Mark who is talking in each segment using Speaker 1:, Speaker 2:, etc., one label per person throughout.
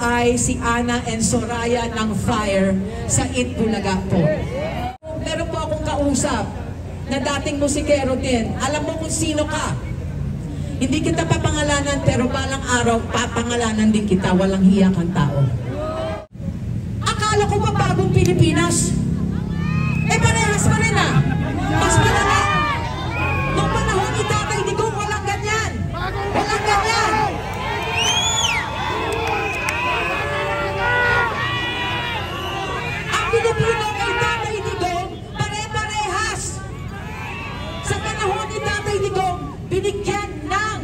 Speaker 1: ay si Ana and Soraya ng Fire sa Itbulaga po. Meron po akong kausap na dating musikero din. Alam mo kung sino ka. Hindi kita papangalanan pero balang araw papangalanan din kita. Walang hiya kang tao. Akala ko pa bagong Pilipinas. Eh parehas pa rin ah. Mas malala. Nung panahon ni Tatay Digong walang ganyan. Walang ganyan. Ang Pilipino kay Tatay Digong pare-parehas. Sa panahon ni Tatay Digong binigyan ng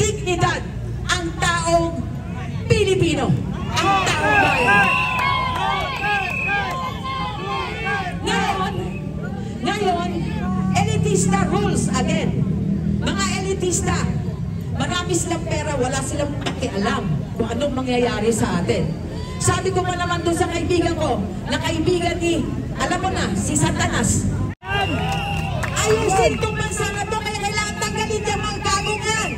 Speaker 1: dignidad ang taong Pilipino. Ang taong bayan. Ngayon, elitista rules again. Mga elitista, marami silang pera, wala silang pakialam kung anong mangyayari sa atin. Sabi ko pa naman doon sa kaibigan ko, na kaibigan ni, alam mo na, si Satanas. Ayusin itong bansa na ito, kaya kailangan tanggalin niya mga gagong yan.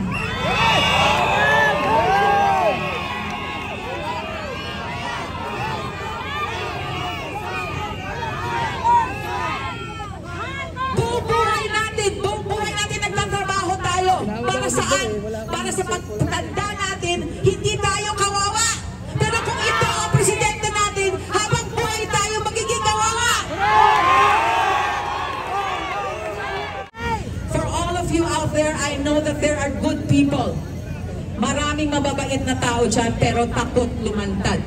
Speaker 1: Buong buhay natin nagtatrabaho tayo. Para saan? Para sa pagtanda natin, hindi tayo kawawa. Pero kung ito ang presidente natin, habang buhay tayo magiging kawawa. For all of you out there, I know that there are good people. Maraming mababait na tao dyan, pero takot lumantad.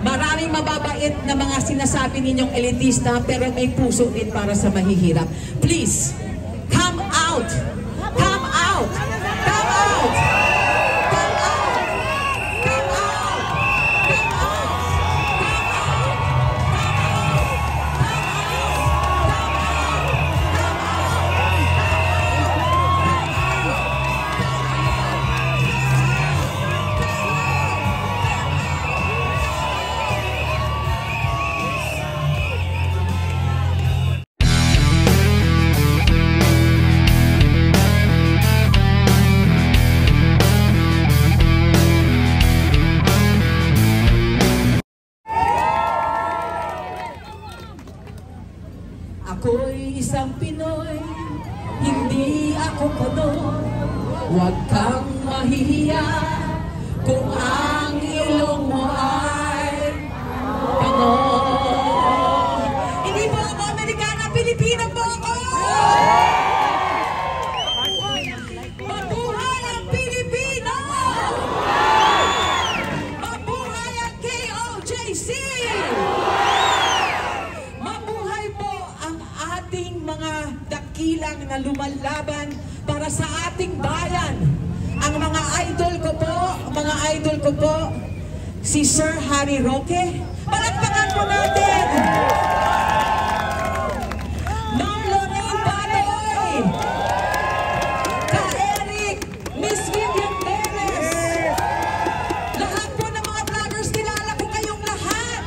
Speaker 1: Maraming mababait na mga sinasabi ninyong elitista, pero may puso din para sa mahihirap. Please, come out! Come out! Come out! Come out! Come out! Come out! Ako'y isang Pinoy, hindi ako kono. Huwag kang mahihiya kung ang ilong mo ay Pinoy. Hindi po ako Amerikana, Pilipina po ako! Mabuhay ang Pilipino! Mabuhay ang KOJC! Mga dakilang na lumalaban para sa ating bayan. Ang mga idol ko po, si Sir Harry Roque. Palakpakan po natin! Ma'am Lorraine Baloy! Ka-Eric! Miss Vivian Perez! Lahat po ng mga vloggers, kilala ko kayong lahat!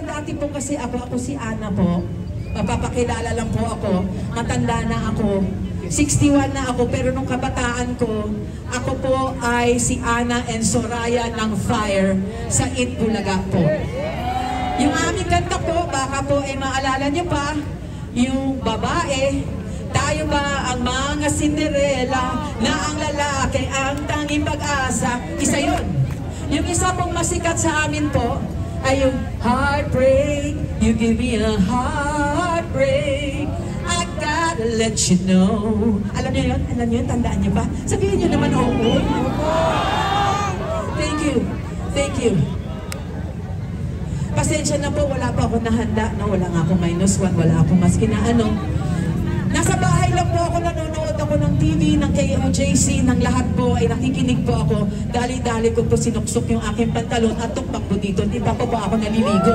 Speaker 1: Dati po kasi ako si Ana po. Papakilala lang po ako. Matanda na ako. 61 na ako. Pero nung kabataan ko, ako po ay si Ana and Soraya ng Fire sa Itbulaga po. Yung aming kanta po, baka po ay maalala niyo pa, yung babae, tayo ba ang mga Cinderella na ang lalaki ang tanging pag-asa? Isa yun. Yung isa pong masikat sa amin po, ay yung heartbreak, you give me a heartbreak, I gotta let you know. Alam niyo yun? Alam niyo yun? Tandaan niyo ba? Sabihin niyo naman, oo. Thank you. Thank you. Pasensya na po, wala pa ako nahanda. No, wala nga akong -1, wala akong maski na ano. Nasa bahay lang po ako, nanonood ako ng TV, ng KOJC, ng lahat po, ay nakikinig po ako. Dali-dali ko po sinuksok yung aking pantalon at tukpak po dito. Di pa po ako naliligo.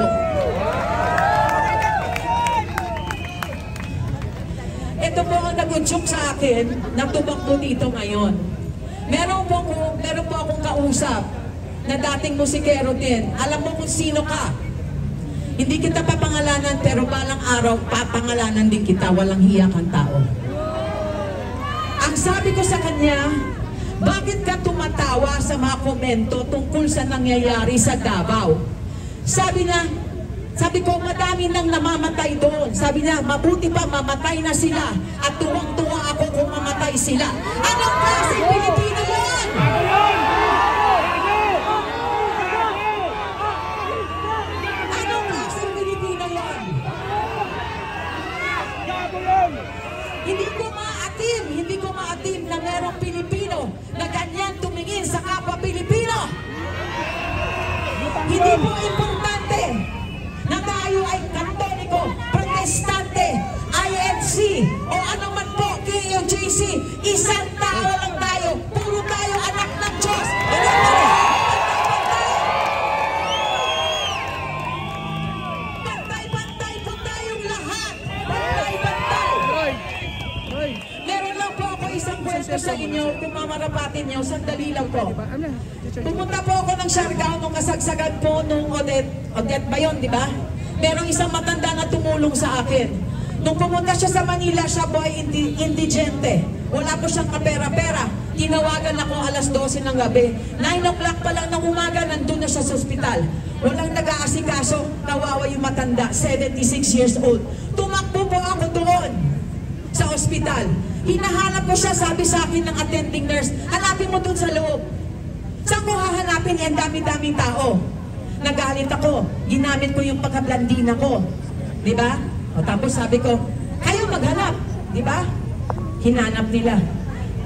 Speaker 1: Ito po ang nag-udyok sa akin, natubak po dito ngayon. Meron po akong kausap na dating musikero din. Alam mo kung sino ka. Hindi kita papangalanan pero balang araw papangalanan din kita. Walang hiya kang tao. Ang sabi ko sa kanya, bakit ka tumatawa sa mga komento tungkol sa nangyayari sa Davao? Sabi ko, madami nang namamatay doon. Sabi niya, mabuti pa mamatay na sila at tuwang-tuwa ako kung mamatay sila. Anong klaseng Pilipino yun? Anong klaseng Pilipino yun? Hindi ko maatim na merong Pilipino na ganyan tumingin sa kapwa Pilipino. Hindi po importante na tayo ay Katoliko, Protestante, INC, o ano man po, KOJC. Isang tao lang tayo. Puro tayo anak ng Diyos. Pantay-pantay po tayong lahat. Pantay-pantay. Meron lang po ako isang kwento sa inyo. Kung mamarapatin nyo, sandali lang po. Pumunta po ako ng Siargao nung kasagsagan po nung Odette ba yun, di ba? Merong isang matanda na tumulong sa akin. Nung pumunta siya sa Manila, siya po ay indigente. Wala po siyang kapera-pera. Tinawagan ako alas 12 ng gabi. 9 o'clock pa lang ng umaga, nandun na siya sa ospital. Walang nag-aasikaso, kawawa yung matanda, 76 years old. Tumakbo po ako doon sa ospital. Hinahanap ko siya, sabi sa akin ng attending nurse, hanapin mo doon sa loob. Saan ko hahanapin? Ang dami-daming tao. Nagalit ako. Ginamit ko yung pagkablandina ko. Di ba? O tapos sabi ko, kayo maghanap. Di ba? Hinanap nila.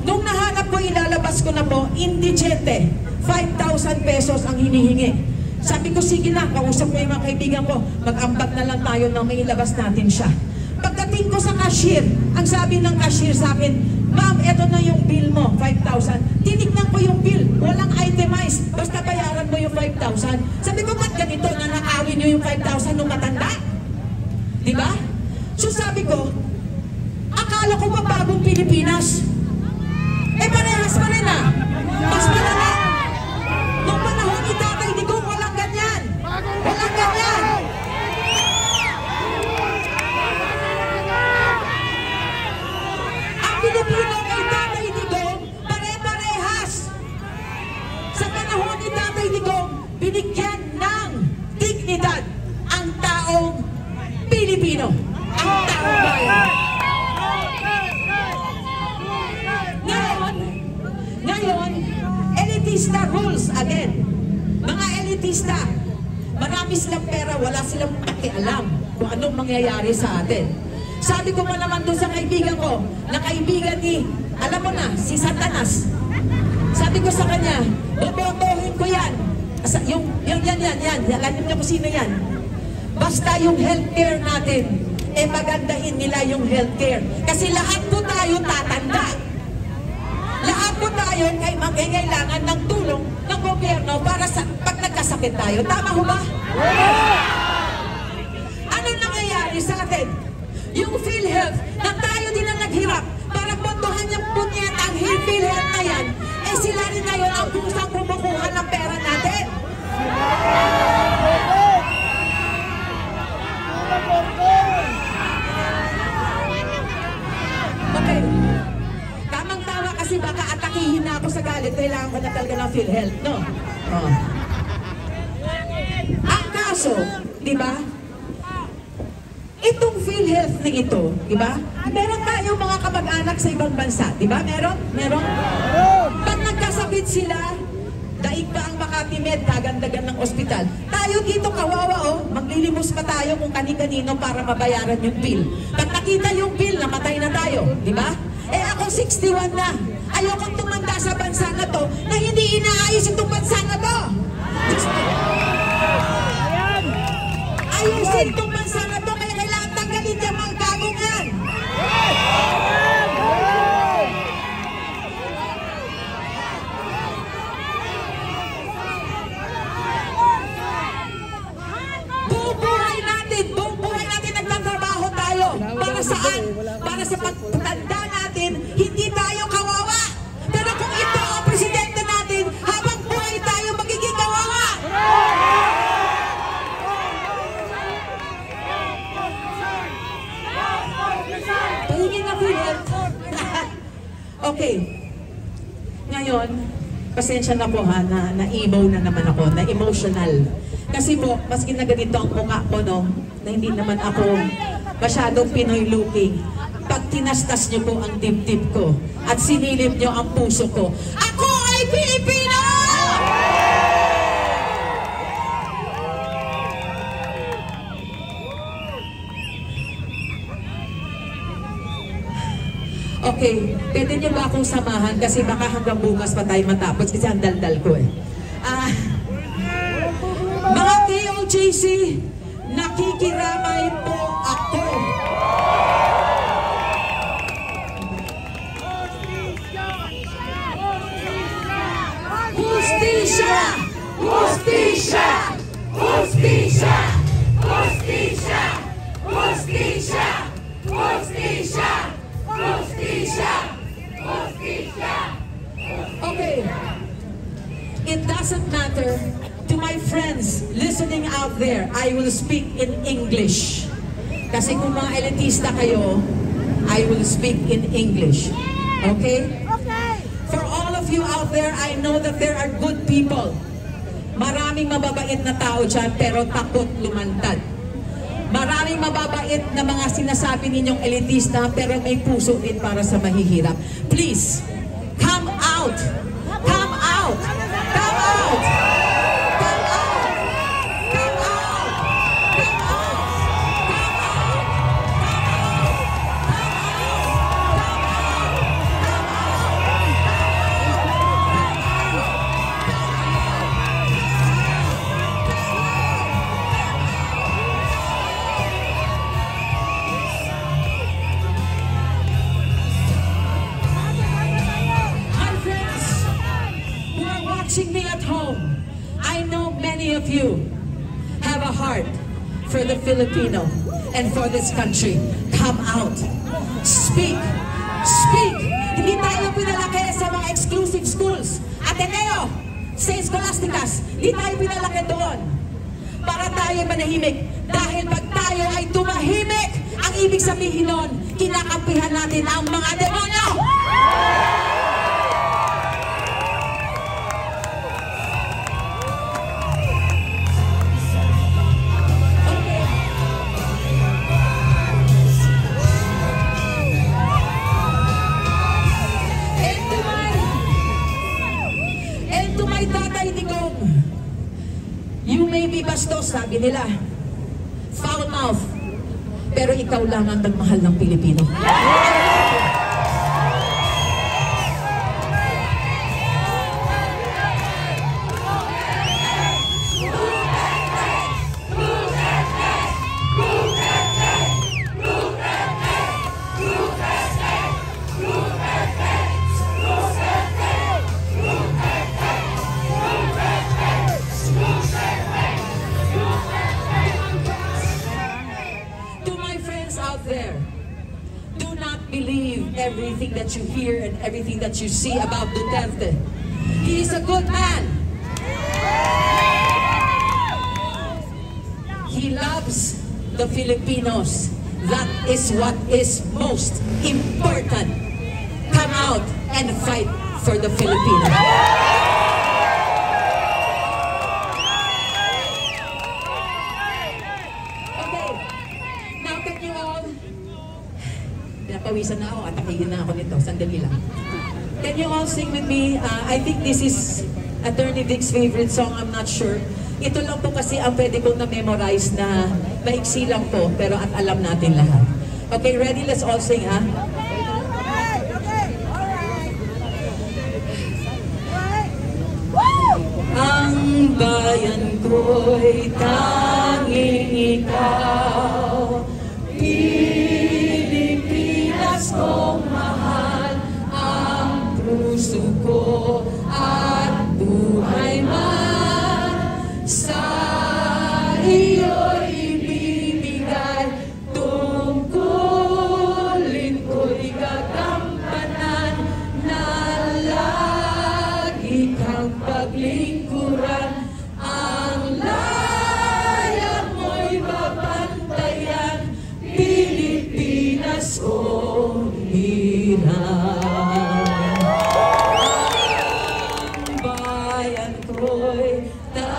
Speaker 1: Nung nahanap ko, ilalabas ko na po, indigente. 5,000 pesos ang hinihingi. Sabi ko, sige na, kausap ko yung mga kaibigan ko. Mag-ambag na lang tayo na may ilabas natin siya. Pagdating ko sa cashier, ang sabi ng cashier sa akin, ma'am, eto na yung bill mo, 5,000. Tinignan ko yung bill, walang itemize, basta bayaran mo yung 5,000. Sabi ko, ba't ganito na nakawin nyo yung 5,000 nung matanda? Di ba? So sabi ko, akala ko pa bagong Pilipinas. Eh parehas pa rin ah. Mas malala. Nung panahon ni Tatay Digong, walang ganyan. Walang ganyan. Pilipino kay Tatay Digong, pare-parehas. Sa panahon ni Tatay Digong, binigyan ng dignidad ang taong Pilipino, ang taong bayan. Ngayon, elitista rules again. Mga elitista, marami silang pera, wala silang pakialam kung anong mangyayari sa atin. Sabi ko pa naman doon sa kaibigan ko, na kaibigan ni, alam mo na, si Satanas. Sabi ko sa kanya, bobotohin ko yan. Yan. Alam niyo kung sino yan. Basta yung healthcare natin, magandahin nila yung healthcare. Kasi lahat po tayo tatanda. Lahat po tayo ay magkailangan ng tulong ng gobyerno para sa pag nagkasakit tayo. Tama ho ba? Ano nangyayari sa atin? Yung PhilHealth, na tayo din ang naghirap para pondohan yung punyetang PhilHealth na yan, sila rin ngayon ang kusang kumukuha ng pera natin. Okay. Tamang-tama kasi baka atakihin na ako sa galit, kailangan ko na talaga ng PhilHealth, no? Oh. Ang kaso, di ba? Itong PhilHealth na ito, di ba? Meron tayong mga kamag-anak sa ibang bansa, di ba? Meron? Pag nagkasakit sila, daig pa ang Makati Med, kagandagan ng ospital. Tayo dito kawawa, oh, maglilimos pa tayo kung kani-kanino para mabayaran yung bill. Pag nakita yung bill, namatay na tayo, di ba? Ako 61 na. Ayokong tumanda sa bansa na to na hindi inaayos itong bansa na to. Ayusin itong bansa na to, kaya kailangan tanggalin yung mga bagong yan. Buong buhay natin nagtatrabaho tayo. Para saan? Para sa pagtanda natin, hindi tayo kawawa. Pero kung ito ang presidente natin, habang buhay tayo magiging kawawa. ngayon, pasensya na po ha, na-emo na naman ako, na-emotional. Kasi po, maski na ganito ang mukha ko, no, na hindi naman ako masyadong Pinoy looking. Pag tinastas niyo po ang dibdib ko at sinilip niyo ang puso ko, ako ay Pilipino! Okay, pwede niyo ba akong samahan kasi baka hanggang bukas pa tayo matapos kasi ang daldal ko eh. Mga KOJC, nakikiramay po ako. Hustisya! Hustisya! Hustisya! Hustisya! Hustisya! Hustisya! Hustisya! Hustisya! Okay. It doesn't matter. To my friends listening out there, I will speak in English. Kasi kung mga elitista kayo, I will speak in English. Okay?
Speaker 2: Okay.
Speaker 1: For all of you out there, I know that there are good people. Maraming mababait na tao dyan, pero takot lumantad. Maraming mababait na mga sinasabi ninyong elitista, pero may puso din para sa mahihirap. Please, come out! Come out! Come out! Come out! Come out! Come out! Watching me at home, I know many of you have a heart for the Filipino and for this country. Come out. Speak. Speak. Hindi tayo pinalaki sa mga exclusive schools. Ateneo, St. Scholastica's, hindi tayo pinalaki doon para tayo manahimik. Dahil pag tayo ay tumahimik, ang ibig sabihin nun, kinakampihan natin ang mga demonyo. You may be bastos, sabi nila. Foul mouth. Pero ikaw lang ang nagmahal ng Pilipino. There. Do not believe everything that you hear and everything that you see about Duterte. He is a good man. He loves the Filipinos. That is what is most important. Come out and fight for the Filipinos. Pinapawisan na ako at takigin na ako nito. Sandali lang. Can you all sing with me? I think this is Attorney Vic's favorite song. I'm not sure. Ito lang po kasi ang pwede kong na-memorize na maiksi lang po, pero at alam natin lahat. Okay, ready? Let's all sing, ha? Ang bayan ko'y tanging ikaw, Pilipinas kong mahal, ang puso ko at buhay man sa iyo'y ibibigay. Tungkulin ko'y gagampanan na lagi kang paglingkuran. Ang laya mo'y babantayan, Pilipinas o hirap. ako'y